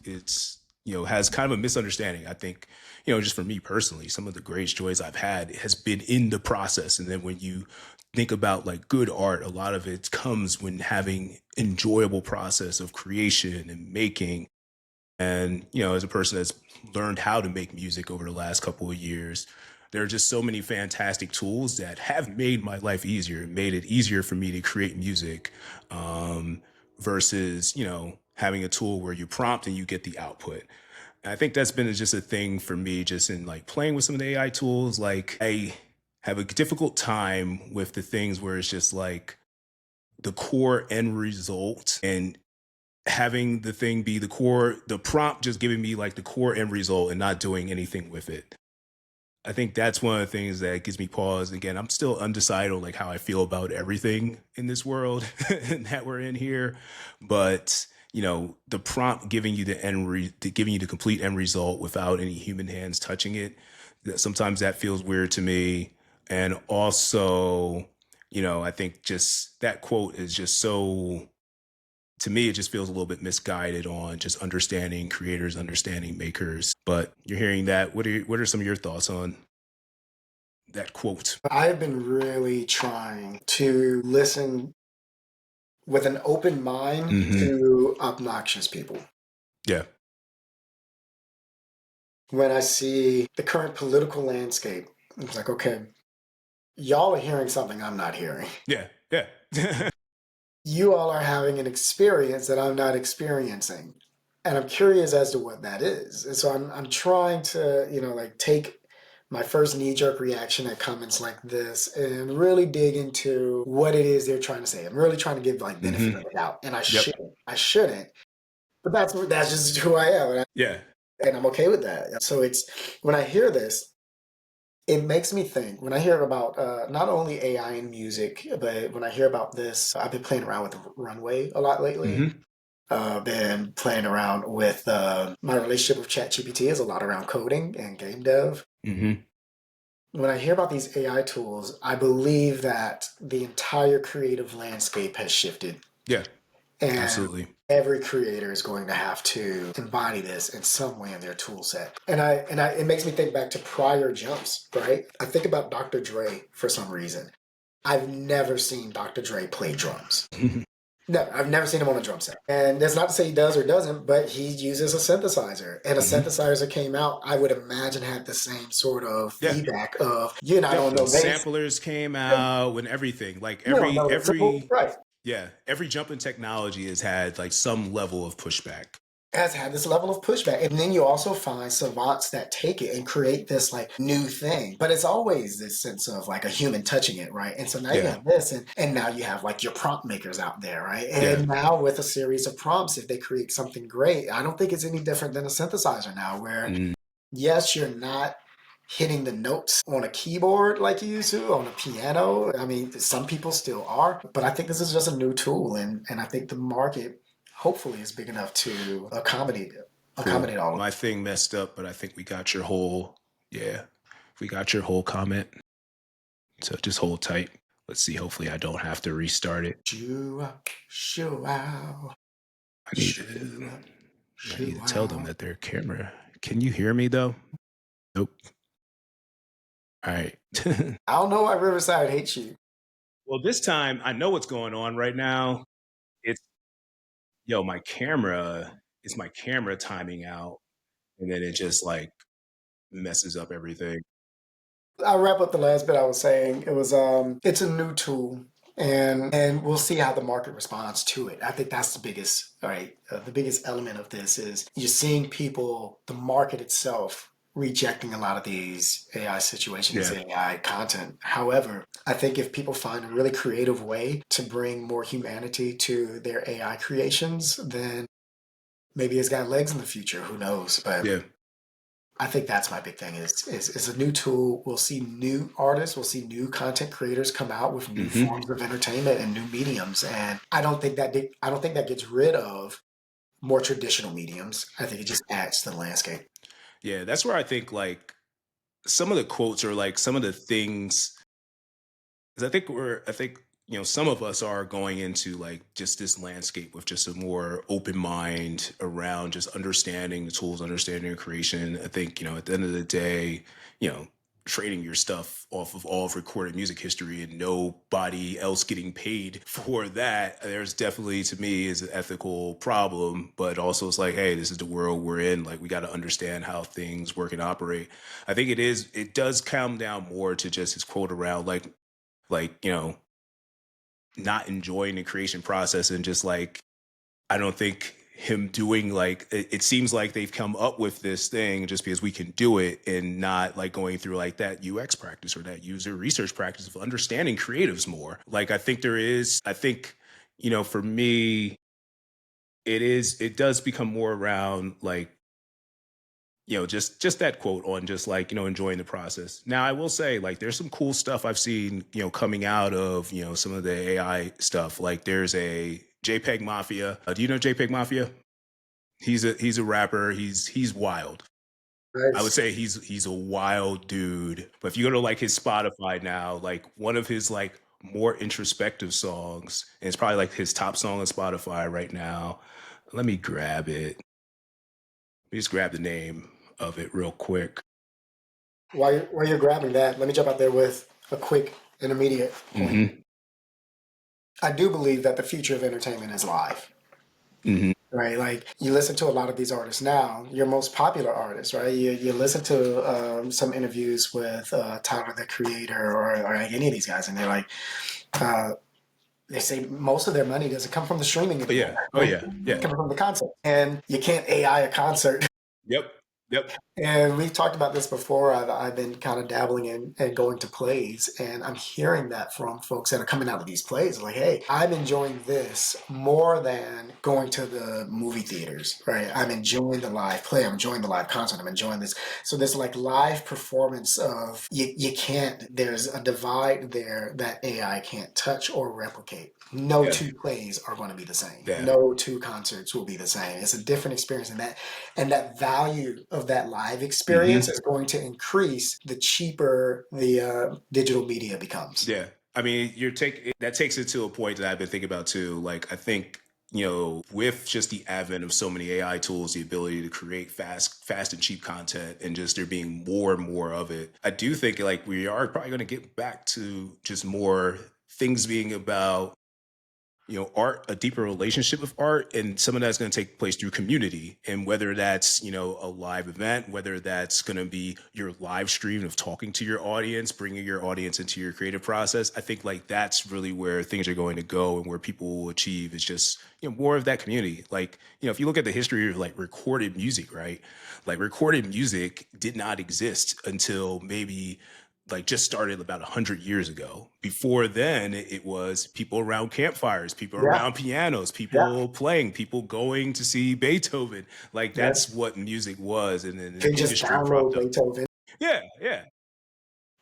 has kind of a misunderstanding. I think, just for me personally, some of the greatest joys I've had has been in the process. And then when you think about like good art, a lot of it comes when having enjoyable process of creation and making. And, as a person that's learned how to make music over the last couple of years, there are just so many fantastic tools that have made my life easier, made it easier for me to create music, versus, having a tool where you prompt and you get the output. And I think that's been just a thing for me, just in like playing with some of the AI tools. Like I have a difficult time with the things where it's just like the core end result and having the thing be the prompt just giving me like the core end result and not doing anything with it. I think that's one of the things that gives me pause. Again, I'm still undecided on like how I feel about everything in this world that we're in here. But, the prompt giving you giving you the complete end result without any human hands touching it, sometimes that feels weird to me. And also, I think just that quote is just so, to me, it just feels a little bit misguided on just understanding creators, understanding makers. But you're hearing that. What are some of your thoughts on that quote? I've been really trying to listen with an open mind to obnoxious people. Yeah. When I see the current political landscape, it's like, okay, y'all are hearing something I'm not hearing. Yeah. Yeah. You all are having an experience that I'm not experiencing. And I'm curious as to what that is. And so I'm trying to, like take my first knee-jerk reaction at comments like this and really dig into what it is they're trying to say. I'm really trying to give like benefit of the doubt. And I shouldn't. But that's just who I am. Yeah. And I'm okay with that. So it's when I hear this, it makes me think when I hear about not only AI in music, but when I hear about this, I've been playing around with Runway a lot lately. Been playing around with my relationship with ChatGPT is a lot around coding and game dev. When I hear about these AI tools, I believe that the entire creative landscape has shifted. Yeah. And absolutely. Every creator is going to have to embody this in some way in their tool set. And it makes me think back to prior jumps, right? I think about Dr. Dre for some reason. I've never seen Dr. Dre play drums. No, I've never seen him on a drum set. And that's not to say he does or doesn't, but he uses a synthesizer. And a synthesizer came out, I would imagine had the same sort of feedback of, you're not on no bass. Samplers came out and everything. Like every jump in technology has had like some level of pushback. Has had this level of pushback. And then you also find savants that take it and create this like new thing. But it's always this sense of like a human touching it, right? And so now you have this and now you have like your prompt makers out there, right? And now with a series of prompts, if they create something great, I don't think it's any different than a synthesizer now where yes, you're not hitting the notes on a keyboard like you used to, on a piano. I mean, some people still are, but I think this is just a new tool. And I think the market hopefully is big enough to accommodate all of it. My thing messed up, but I think we got your whole comment. So just hold tight. Let's see. Hopefully I don't have to restart it. I need to tell them that their camera. Can you hear me though? Nope. All right. I don't know why Riverside hates you. Well, this time I know what's going on right now. My camera timing out, and then it just like messes up everything. I'll wrap up the last bit I was saying. It was it's a new tool and we'll see how the market responds to it. I think that's the biggest, the biggest element of this is you're seeing people, the market itself, rejecting a lot of these AI situations, AI content. However, I think if people find a really creative way to bring more humanity to their AI creations, then maybe it's got legs in the future. Who knows? But I think that's my big thing is a new tool. We'll see new artists, we'll see new content creators come out with new forms of entertainment and new mediums. And I don't think that gets rid of more traditional mediums. I think it just adds to the landscape. Yeah, that's where I think like some of the quotes or like some of the things, because I think some of us are going into like just this landscape with just a more open mind around just understanding the tools, understanding the creation. I think at the end of the day, you know, trading your stuff off of all of recorded music history and nobody else getting paid for that, there's definitely to me is an ethical problem. But also it's like, hey, this is the world we're in. Like we got to understand how things work and operate. I think it does come down more to just his quote around like not enjoying the creation process and just like I don't think him doing like it seems like they've come up with this thing just because we can do it and not like going through like that UX practice or that user research practice of understanding creatives more. Like I think for me it does become more around like just that quote on just like enjoying the process. Now I will say like there's some cool stuff I've seen coming out of some of the AI stuff. Like there's a JPEG Mafia. Do you know JPEG Mafia? He's a rapper. He's wild. I would Nice. say he's a wild dude. But if you go to like his Spotify now, like one of his like more introspective songs, and it's probably like his top song on Spotify right now. Let me grab it. Let me just grab the name of it real quick. While you're grabbing that, let me jump out there with a quick intermediate point. Mm-hmm. I do believe that the future of entertainment is live. Mm-hmm. Right, like you listen to a lot of these artists now, your most popular artists, right? You listen to some interviews with Tyler the Creator or like any of these guys, and they're like, uh, they say most of their money doesn't come from the streaming Oh anymore. yeah. Oh yeah. It's Yeah. coming from the concert, and you can't AI a concert. Yep. Yep. And we've talked about this before. I've been kind of dabbling in and going to plays, and I'm hearing that from folks that are coming out of these plays. Like, hey, I'm enjoying this more than going to the movie theaters, right? I'm enjoying the live play. I'm enjoying the live concert. I'm enjoying this. So this like live performance of you can't. There's a divide there that AI can't touch or replicate. No Yeah. two plays are going to be the same. Yeah. No two concerts will be the same. It's a different experience, and that value of that live experience Mm-hmm. is going to increase the cheaper the digital media becomes. Yeah. I mean, that takes it to a point that I've been thinking about too. Like, I think with just the advent of so many AI tools, the ability to create fast and cheap content, and just there being more and more of it, I do think like we are probably going to get back to just more things being about art, a deeper relationship with art, and some of that's going to take place through community. And whether that's a live event, whether that's going to be your live stream of talking to your audience, bringing your audience into your creative process, I think like that's really where things are going to go, and where people will achieve is just more of that community. Like if you look at the history of like recorded music, right? Like recorded music did not exist until maybe like just started about 100 years ago. Before then, it was people around campfires, people Yeah, around pianos, yeah, people playing, people going to see Beethoven. Like yeah. that's what music was, and then You the can just industry propped download up. Beethoven. Yeah, yeah,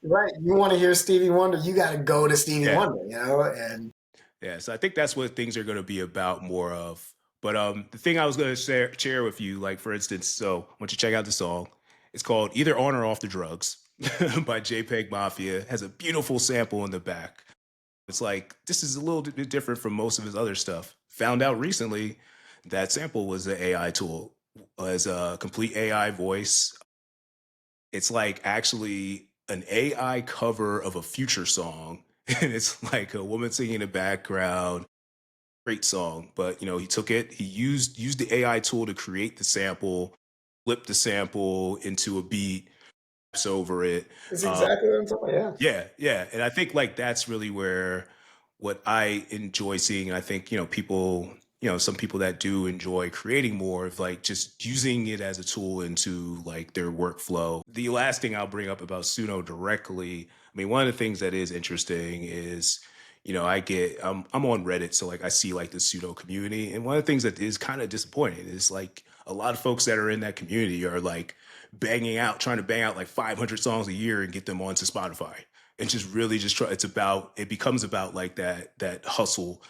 Right. You want to hear Stevie Wonder, you got to go to Stevie yeah, Wonder, and yeah. So I think that's what things are going to be about more of. But the thing I was going to share with you, like for instance, so I want you to check out the song. It's called "Either On or Off the Drugs" by JPEG Mafia. It has a beautiful sample in the back. It's like this is a little bit different from most of his other stuff. Found out recently that sample was an AI tool, was a complete AI voice. It's like actually an AI cover of a Future song, and it's like a woman singing in the background. Great song, but he took it. He used the AI tool to create the sample, flipped the sample into a beat, raps over it. it's Um, exactly what I'm talking about. Yeah, yeah. And I think like that's really where what I enjoy seeing. And I think, people, some people that do enjoy creating more of like just using it as a tool into like their workflow. The last thing I'll bring up about Suno directly, I mean, one of the things that is interesting is, I'm on Reddit, so like I see like the Suno community. And one of the things that is kind of disappointing is like a lot of folks that are in that community are like trying to bang out like 500 songs a year and get them onto Spotify. And just really just try. It becomes about like that hustle,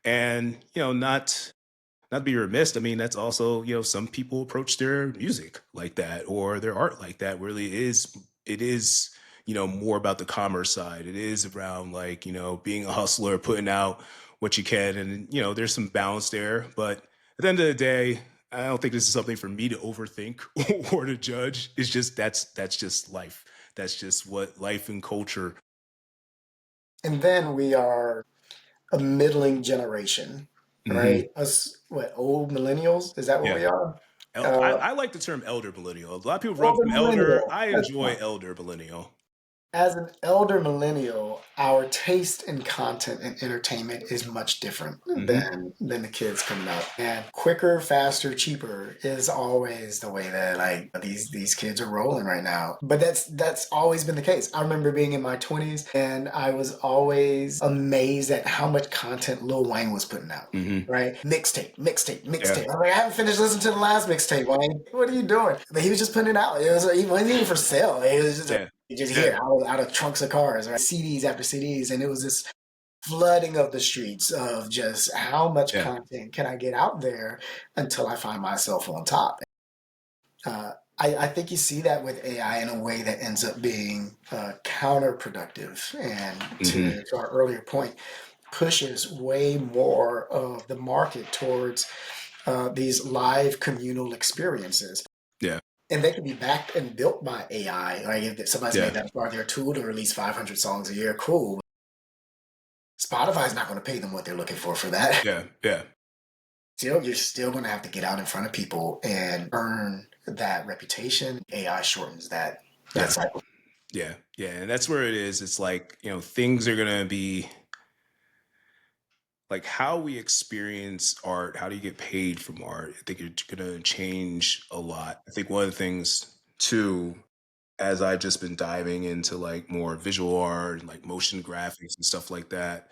and not to be remiss. I mean, that's also, some people approach their music like that or their art like that. Really it is, more about the commerce side. It is around like, being a hustler, putting out what you can. And, there's some balance there. But at the end of the day, I don't think this is something for me to overthink or to judge. It's just, that's just life. That's just what life and culture. And then we are a middling generation, Mhm. right? Us, what, old millennials? Is that what Yeah. we are? I, Uh, I like the term elder millennial. A lot of people run Older from elder. millennial. I That's enjoy fine. elder millennial. As an elder millennial, our taste in content and entertainment is much different Hmm. than the kids coming up. And quicker, faster, cheaper is always the way that like these kids are rolling right now. But that's always been the case. I remember being in my 20s and I was always amazed at how much content Lil Wayne was putting out. Hmm. Right? Mixtape, mixtape, Yeah. mixtape. I'm like, I haven't finished listening to the last mixtape, Wayne. What are you doing? But he was just putting it out. He wasn't even for sale. It was just Yeah. you just Yeah. hear out of trunks of cars, right? CDs after CDs, and it was this flooding of the streets of just how much Yeah. content can I get out there until I find myself on top. I think you see that with AI in a way that ends up being counterproductive, and Hmm. to our earlier point, pushes way more of the market towards these live communal experiences. Yeah. And they can be backed and built by AI. Like if somebody's made Yeah. that part of their tool to release 500 songs a year, cool. Spotify's not going to pay them what they're looking for that. Yeah. Yeah. You're still going to have to get out in front of people and earn that reputation. AI shortens that Yeah. cycle. Yeah. Yeah. And that's where it is. It's like, things are going to be like how we experience art. How do you get paid from art? I think it's going to change a lot. I think one of the things too, as I've just been diving into like more visual art and like motion graphics and stuff like that,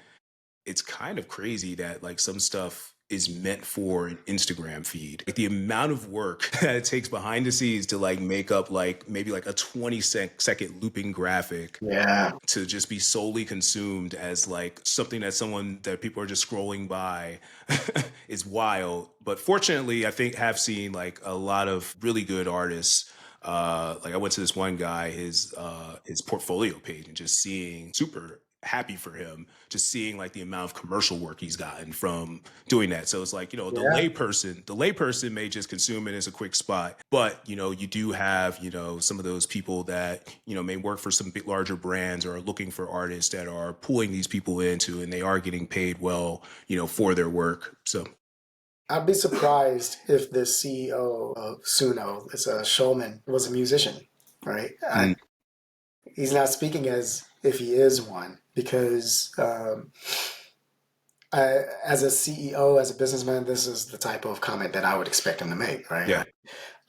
it's kind of crazy that like some stuff is meant for an Instagram feed. Like the amount of work that it takes behind the scenes to like make up like maybe like a 20-second looping graphic Yeah. to just be solely consumed as like something that people are just scrolling by is wild. But fortunately, I think have seen like a lot of really good artists. Like I went to this one guy, his portfolio page, and just seeing super happy for him, just seeing like the amount of commercial work he's gotten from doing that. So it's like, Yeah. the layperson may just consume it as a quick spot, but you do have, some of those people that, may work for some big larger brands or are looking for artists that are pulling these people into, and they are getting paid well, for their work. So I'd be surprised if the CEO of Suno, it's a Shulman, was a musician, right? mm, He's not speaking as if he is one because as a CEO, as a businessman, this is the type of comment that I would expect him to make, yeah, right?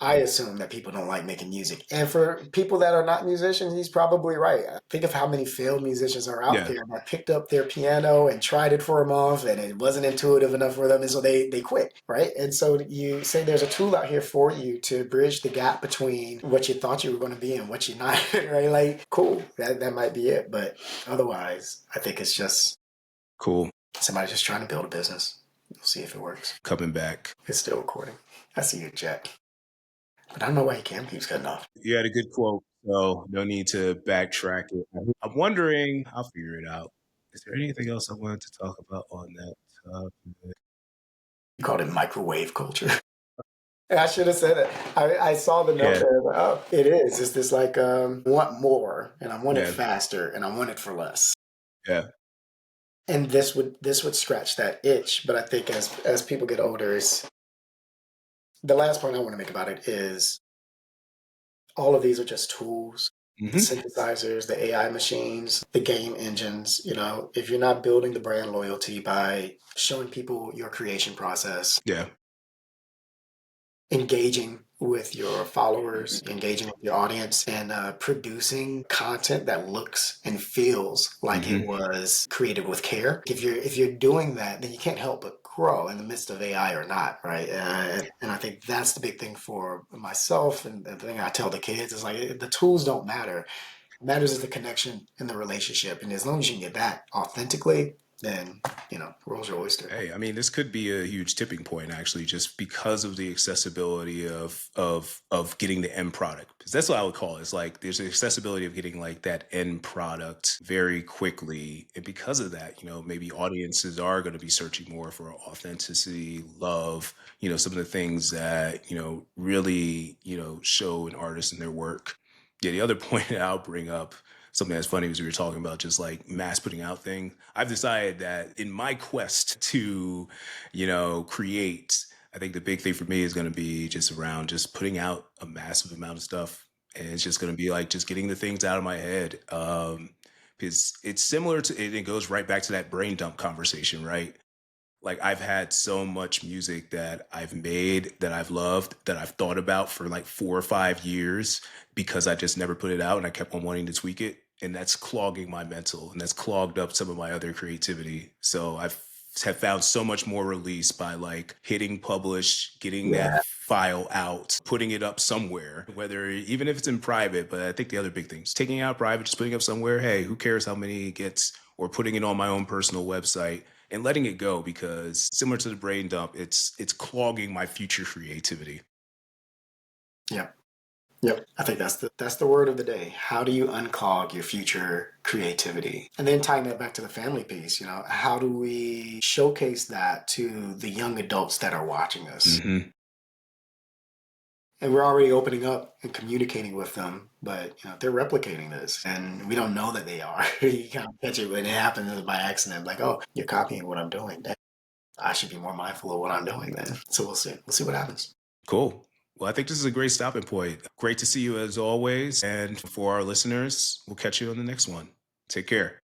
I assume that people don't like making music. And for people that are not musicians, he's probably right. Think of how many failed musicians are out yeah, there that picked up their piano and tried it for a month and it wasn't intuitive enough for them. And so they quit, right? And so you say there's a tool out here for you to bridge the gap between what you thought you were going to be and what you're not, right? Like, cool, that might be it. But otherwise, I think it's just cool. somebody just trying to build a business. We'll see if it works. Coming back. It's still recording. I see your Jack. But I don't know why your cam keeps cutting off. You had a good quote, so no need to backtrack it. I'm wondering, I'll figure it out. Is there anything else I wanted to talk about on that topic? You called it microwave culture. I should have said it. I saw the note Yeah, there. Oh, it is. It's this like want more, and I want it yeah, faster, and I want it for less. yeah. And this would scratch that itch. But I think as people get older, is the last point I want to make about it is all of these are just tools. The Hmm. synthesizers, the AI machines, the game engines. If you're not building the brand loyalty by showing people your creation process, Yeah. engaging with your followers, engaging with your audience, and producing content that looks and feels like it Hmm. was created with care. If you're doing that, then you can't help but grow in the midst of AI or not, right? And I think that's the big thing for myself. And the thing I tell the kids is like the tools don't matter. What matters is the connection and the relationship. And as long as you can get that authentically, then the world's your oyster. Hey, I mean, this could be a huge tipping point actually, just because of the accessibility of getting the end product. Because that's what I would call it. It's like there's the accessibility of getting like that end product very quickly. And because of that, maybe audiences are going to be searching more for authenticity, love, some of the things that, really, show an artist in their work. Yeah, the other point that I'll bring up, something that's funny was we were talking about just like mass putting out thing. I've decided that in my quest to, create, I think the big thing for me is going to be just around just putting out a massive amount of stuff. And it's just going to be like just getting the things out of my head. Because it's similar to, it goes right back to that brain dump conversation, right? Like I've had so much music that I've made, that I've loved, that I've thought about for like 4 or 5 years because I just never put it out and I kept on wanting to tweak it. And that's clogging my mental and that's clogged up some of my other creativity. So have found so much more release by like hitting publish, getting that Yeah. file out, putting it up somewhere, whether even if it's in private. But I think the other big thing is taking it out private, just putting it up somewhere. Hey, who cares how many it gets? Or putting it on my own personal website and letting it go, because similar to the brain dump, it's clogging my future creativity. Yeah. Yep. I think that's the word of the day. How do you unclog your future creativity? And then tying that back to the family piece, how do we showcase that to the young adults that are watching us? Mm-hmm. And we're already opening up and communicating with them, but they're replicating this, and we don't know that they are. You kind of catch it when it happens by accident, like, oh, you're copying what I'm doing. I should be more mindful of what I'm doing then. So we'll see. We'll see what happens. Cool. Well, I think this is a great stopping point. Great to see you as always. And for our listeners, we'll catch you on the next one. Take care.